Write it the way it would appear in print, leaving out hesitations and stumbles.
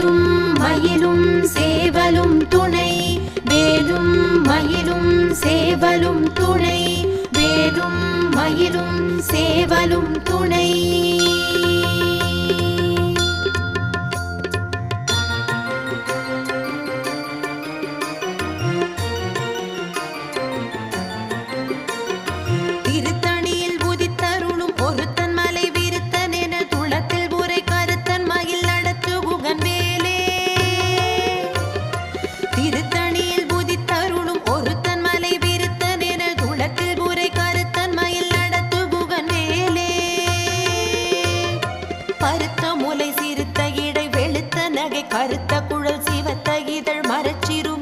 வேலும் மயிலும் சேவலும் துணை வேலும் மயிலும் சேவலும் துணை வேலும் மயிலும் சேவலும் துணை திருத்தணியில் உதித்தருளும் ஒருத்தன் மலை விருத்தன் என துளத்தில் உரை கருத்தன் மயில் நடத்து குகன் வேலே திருத்தணியில் உதித்தருளும் ஒருத்தன் மலை விருத்தன் என துளத்தில் உரை கருத்தன் மயில் நடத்து குகன் வேலே பருத்த முலை சிறுத்த இடை வெளுத்த நகை கருத்த குழல் சிவத்த இதழ் மரச்சிறு